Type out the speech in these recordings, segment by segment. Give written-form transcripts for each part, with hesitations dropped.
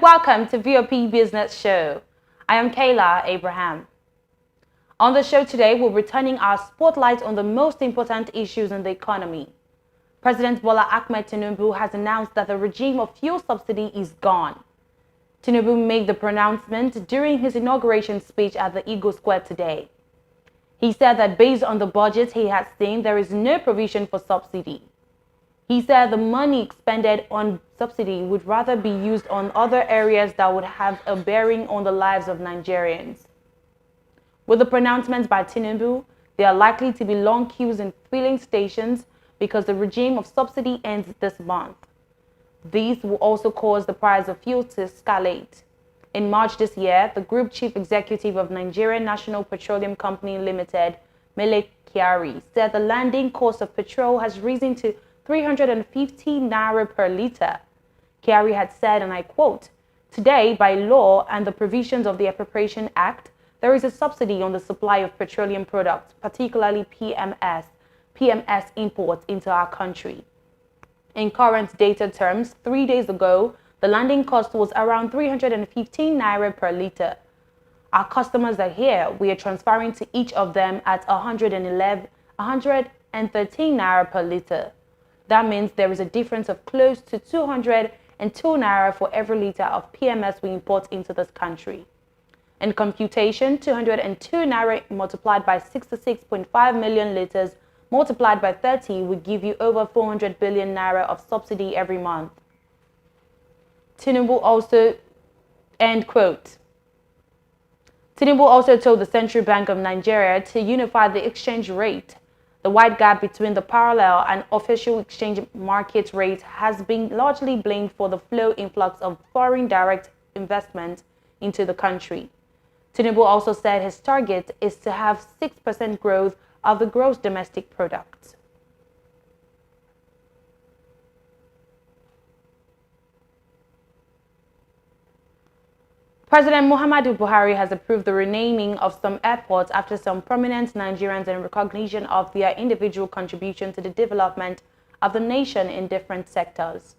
welcome to VOP Business Show. I am Kayla Abraham. On the show today, we're returning our spotlight on the most important issues in the economy. President Bola Ahmed Tinubu has announced that the regime of fuel subsidy is gone. Tinubu made the pronouncement during his inauguration speech at the Eagle Square today. He said that based on the budget he has seen, there is no provision for subsidy. He said the money expended on subsidy would rather be used on other areas that would have a bearing on the lives of Nigerians. With the pronouncements by Tinubu, there are likely to be long queues in filling stations because the regime of subsidy ends this month. These will also cause the price of fuel to escalate. In March this year, the group chief executive of Nigerian National Petroleum Company Limited, Mele Kyari, said the landing cost of petrol has risen to 350 naira per litre. Kyari had said, and I quote, "Today, by law and the provisions of the Appropriation Act, there is a subsidy on the supply of petroleum products, particularly PMS imports into our country." In current data terms, 3 days ago, the landing cost was around 315 naira per litre. Our customers are here. We are transferring to each of them at 113 naira per litre. That means there is a difference of close to 202 naira for every litre of PMS we import into this country. In computation, 202 naira multiplied by 66.5 million litres multiplied by 30 would give you over 400 billion naira of subsidy every month. Tinubu also, end quote. Tinubu also told the Central Bank of Nigeria to unify the exchange rate. The wide gap between the parallel and official exchange market rate has been largely blamed for the slow influx of foreign direct investment into the country. Tinubu also said his target is to have 6% growth of the gross domestic product. President Muhammadu Buhari has approved the renaming of some airports after some prominent Nigerians in recognition of their individual contribution to the development of the nation in different sectors.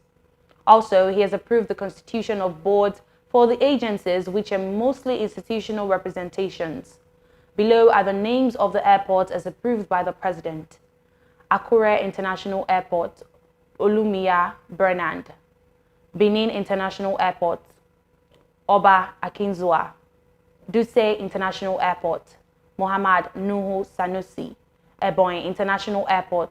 Also, he has approved the constitution of boards for the agencies, which are mostly institutional representations. Below are the names of the airports as approved by the President: Akure International Airport, Olumiya Bernard; Benin International Airport, Oba Akinzua; Dutse International Airport, Muhammad Nuhu Sanusi; Ebonyi International Airport,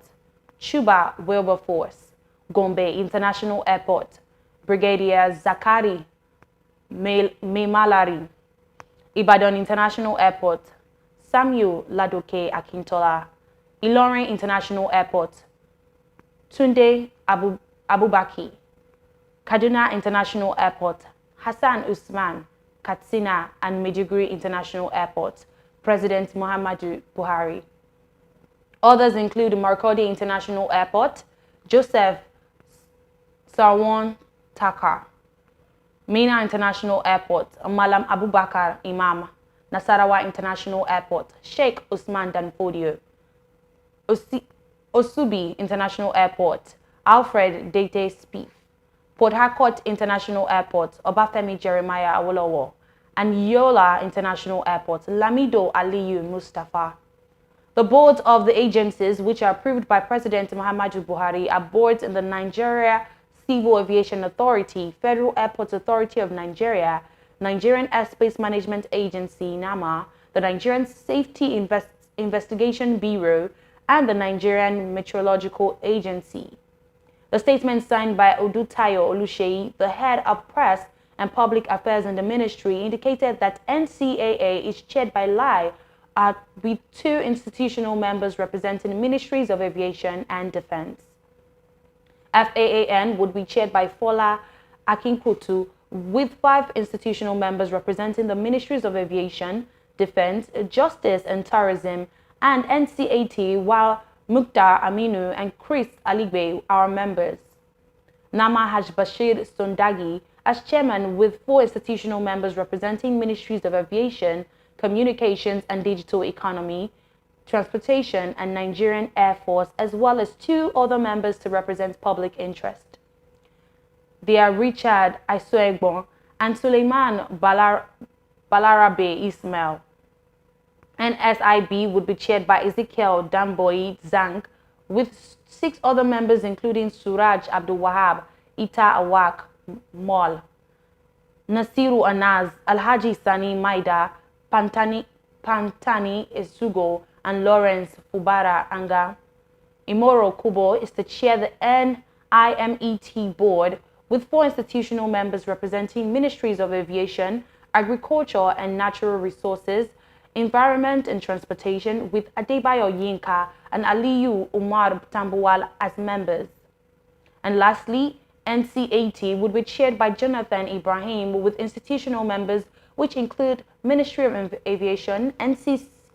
Chuba Wilberforce; Gombe International Airport, Brigadier Zakari Memalari; Ibadan International Airport, Samuel Ladoke Akintola; Ilorin International Airport, Tunde Abubakar; Kaduna International Airport, Hassan Usman; Katsina and Maiduguri International Airport, President Muhammadu Buhari. Others include Markodi International Airport, Joseph Sarwan Taka; Mina International Airport, Malam Abubakar Imam; Nasarawa International Airport, Sheikh Usman Danfodio; Osubi International Airport, Alfred Dete Spieth; Port Harcourt International Airport, Obafemi Jeremiah Awolowo; and Yola International Airport, Lamido Aliyu Mustafa. The boards of the agencies, which are approved by President Muhammadu Buhari, are boards in the Nigeria Civil Aviation Authority, Federal Airports Authority of Nigeria, Nigerian Airspace Management Agency, NAMA, the Nigerian Safety Investigation Bureau, and the Nigerian Meteorological Agency. The statement signed by Odutayo Oluseyi, the head of press and public affairs in the ministry, indicated that NCAA is chaired by Lai, with 2 institutional members representing ministries of aviation and defense. FAAN would be chaired by Fola Akinkutu, with 5 institutional members representing the ministries of aviation, defense, justice and tourism, and NCAT, while Mukhtar Aminu and Chris Aligbe are members. Nama Haj Bashir Sondagi as chairman, with 4 institutional members representing ministries of aviation, communications and digital economy, transportation and Nigerian Air Force, as well as 2 other members to represent public interest. They are Richard Aisoegbon and Suleiman Balarabe Ismail. NSIB would be chaired by Ezekiel Damboy Zang, with 6 other members including Suraj Abdul Wahab, Ita Awak Mol, Nasiru Anaz, Alhaji Sani Maida, Pantani Esugo, and Lawrence Fubara Anga. Imoro Kubo is to chair the NIMET board, with 4 institutional members representing Ministries of Aviation, Agriculture and Natural Resources, Environment and Transportation, with Adebayo Yinka and Aliyu Umar Tambuwal as members. And lastly, NCAT would be chaired by Jonathan Ibrahim, with institutional members which include Ministry of Aviation,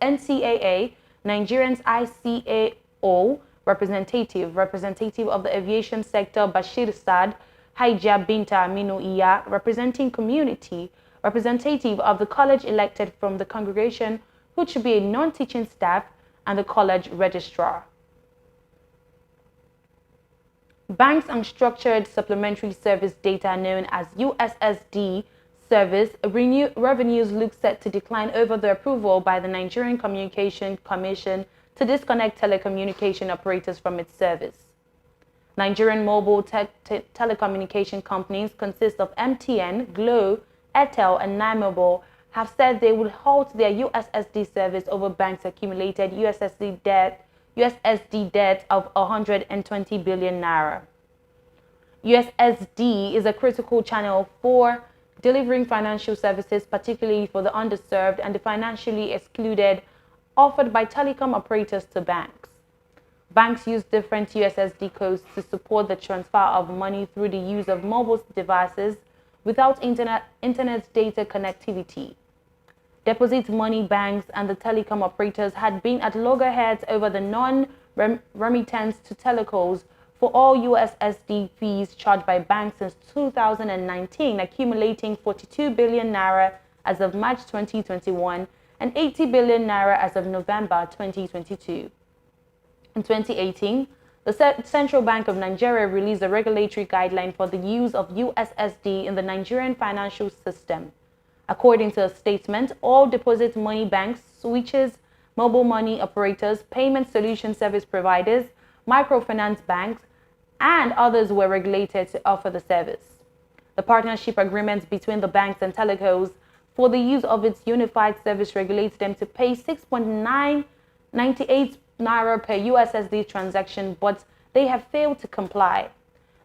NCAA, Nigerian's ICAO representative of the aviation sector Bashir Saad, Haija Binta Aminu Iya, representing community, representative of the college elected from the congregation, who should be a non-teaching staff, and the college registrar. Banks Unstructured Supplementary Service Data, known as USSD service, revenues look set to decline over the approval by the Nigerian Communication Commission to disconnect telecommunication operators from its service. Nigerian mobile telecommunication companies consist of MTN, Glo, Airtel, and Nine-Mobile have said they will halt their USSD service over banks' accumulated USSD debt of 120 billion naira. USSD is a critical channel for delivering financial services, particularly for the underserved and the financially excluded, offered by telecom operators to banks. Banks use different USSD codes to support the transfer of money through the use of mobile devices without internet data connectivity. Deposit money banks and the telecom operators had been at loggerheads over the non-remittance to telecos for all USSD fees charged by banks since 2019, accumulating 42 billion naira as of March 2021 and 80 billion naira as of November 2022. In 2018, the Central Bank of Nigeria released a regulatory guideline for the use of USSD in the Nigerian financial system. According to a statement, all deposit money banks, switches, mobile money operators, payment solution service providers, microfinance banks, and others were regulated to offer the service. The partnership agreements between the banks and telecos for the use of its unified service regulates them to pay 6.998 naira per USSD transaction, but they have failed to comply.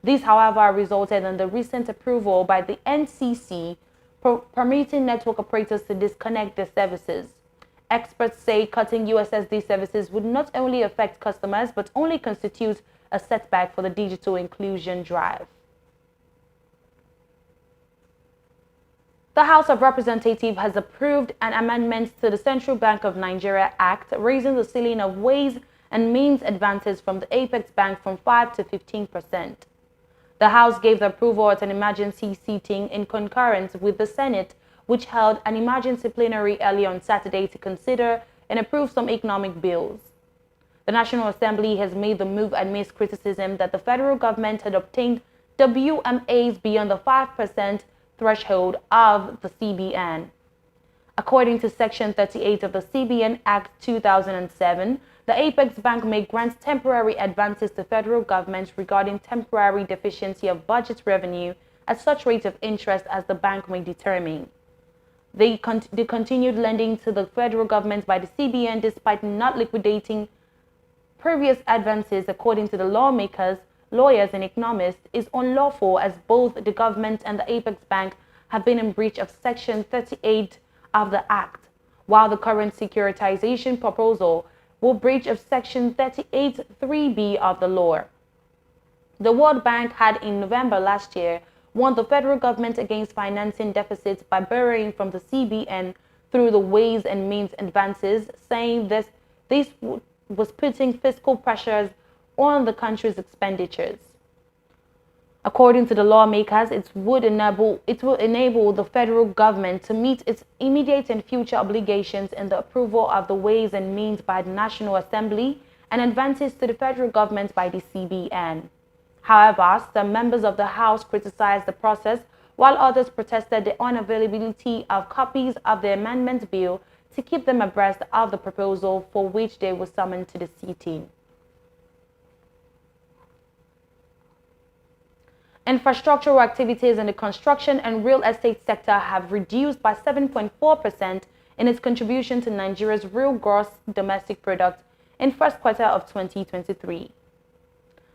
This, however, resulted in the recent approval by the NCC permitting network operators to disconnect their services. Experts say cutting USSD services would not only affect customers, but only constitute a setback for the digital inclusion drive. The House of Representatives has approved an amendment to the Central Bank of Nigeria Act, raising the ceiling of ways and means advances from the Apex Bank from 5 to 15%. The House gave the approval at an emergency sitting in concurrence with the Senate, which held an emergency plenary early on Saturday to consider and approve some economic bills. The National Assembly has made the move amidst criticism that the federal government had obtained WMAs beyond the 5% threshold of the CBN. According to Section 38 of the CBN Act 2007, the Apex Bank may grant temporary advances to federal governments regarding temporary deficiency of budget revenue at such rate of interest as the bank may determine. They continued lending to the federal government by the CBN despite not liquidating previous advances, according to the lawmakers, lawyers, and economists, is unlawful as both the government and the Apex Bank have been in breach of Section 38 of the Act, while the current securitization proposal will breach of Section 38(3)(b) of the law. The World Bank had in November last year warned the federal government against financing deficits by borrowing from the CBN through the ways and means advances, saying this was putting fiscal pressures on the country's expenditures. According to the lawmakers, it will enable the federal government to meet its immediate and future obligations in the approval of the ways and means by the National Assembly and advances to the federal government by the CBN. However, some members of the House criticized the process, while others protested the unavailability of copies of the amendment bill to keep them abreast of the proposal for which they were summoned to the sitting. Infrastructural activities in the construction and real estate sector have reduced by 7.4% in its contribution to Nigeria's real gross domestic product in first quarter of 2023.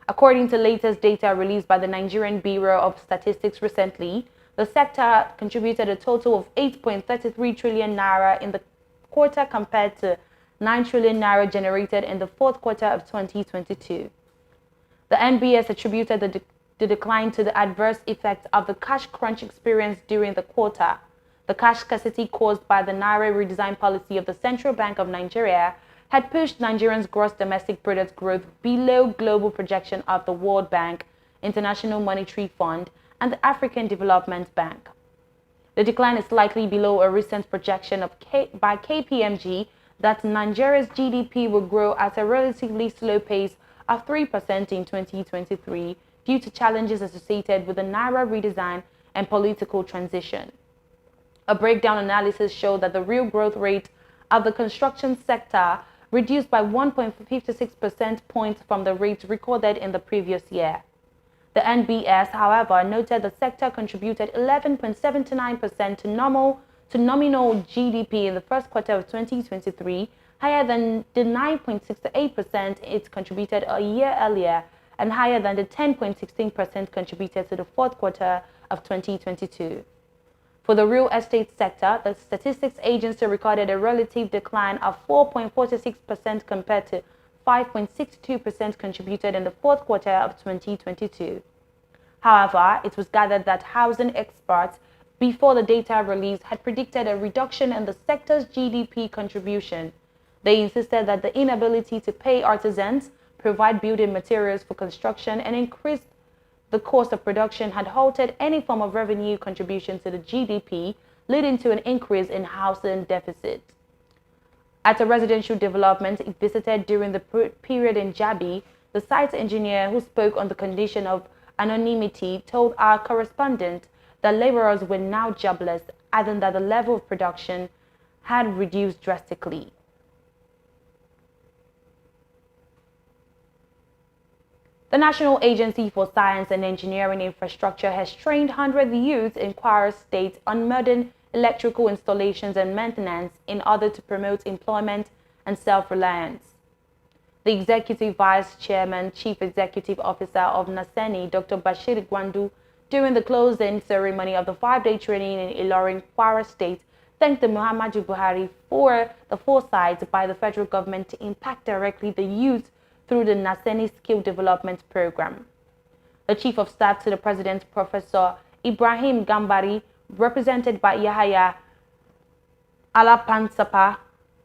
According to latest data released by the Nigerian Bureau of Statistics recently, the sector contributed a total of 8.33 trillion naira in the quarter compared to 9 trillion naira generated in the fourth quarter of 2022. The NBS attributed the decline to the adverse effects of the cash crunch experienced during the quarter. The cash scarcity caused by the Naira redesign policy of the Central Bank of Nigeria had pushed Nigerians' gross domestic product growth below global projection of the World Bank, International Monetary Fund, and the African Development Bank. The decline is slightly below a recent projection by KPMG that Nigeria's GDP will grow at a relatively slow pace of 3% in 2023 due to challenges associated with the Naira redesign and political transition. A breakdown analysis showed that the real growth rate of the construction sector reduced by 1.56% points from the rate recorded in the previous year. The NBS, however, noted the sector contributed 11.79% to nominal GDP in the first quarter of 2023, higher than the 9.68% it contributed a year earlier and higher than the 10.16% contributed to the fourth quarter of 2022. For the real estate sector, the Statistics Agency recorded a relative decline of 4.46% compared to 5.62% contributed in the fourth quarter of 2022. However, it was gathered that housing experts, before the data release, had predicted a reduction in the sector's GDP contribution. They insisted that the inability to pay artisans, provide building materials for construction, and increase the cost of production had halted any form of revenue contribution to the GDP, leading to an increase in housing deficit. At a residential development it visited during the period in Jabi, the site engineer who spoke on the condition of anonymity told our correspondent that laborers were now jobless, adding that the level of production had reduced drastically. The National Agency for Science and Engineering Infrastructure has trained 100 youths in Kwara State on modern electrical installations and maintenance in order to promote employment and self-reliance. The Executive Vice Chairman, Chief Executive Officer of NASENI, Dr. Bashir Gwandu, during the closing ceremony of the 5-day training in Ilorin, Kwara State, thanked the Muhammadu Buhari for the foresight by the federal government to impact directly the youth through the NASENI Skill Development Program. The Chief of Staff to the President, Professor Ibrahim Gambari, represented by Yahaya Alapansapa,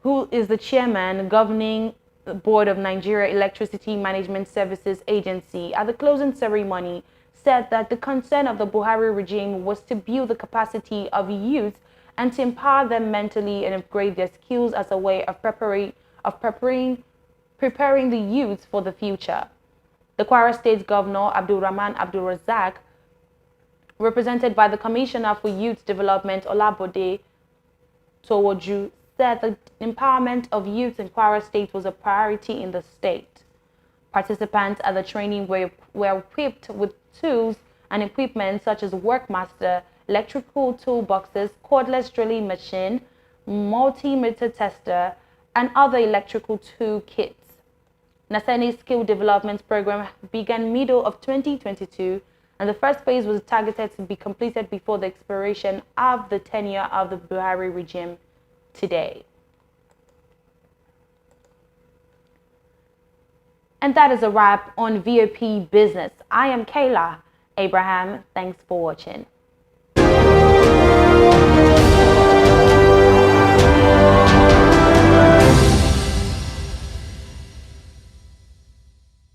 who is the Chairman Governing Board of Nigeria Electricity Management Services Agency, at the closing ceremony, said that the concern of the Buhari regime was to build the capacity of youth and to empower them mentally and upgrade their skills as a way of preparing the youth for the future. The Kwara State Governor, Abdulrahman Abdulrazak, represented by the Commissioner for Youth Development, Olabode Towoju, said the empowerment of youth in Kwara State was a priority in the state. Participants at the training were equipped with tools and equipment such as Workmaster, electrical toolboxes, cordless drilling machine, multimeter tester, and other electrical tool kits. NASENI's Skill Development Program began middle of 2022, and the first phase was targeted to be completed before the expiration of the tenure of the Buhari regime today. And that is a wrap on VOP Business. I am Kayla Abraham. Thanks for watching.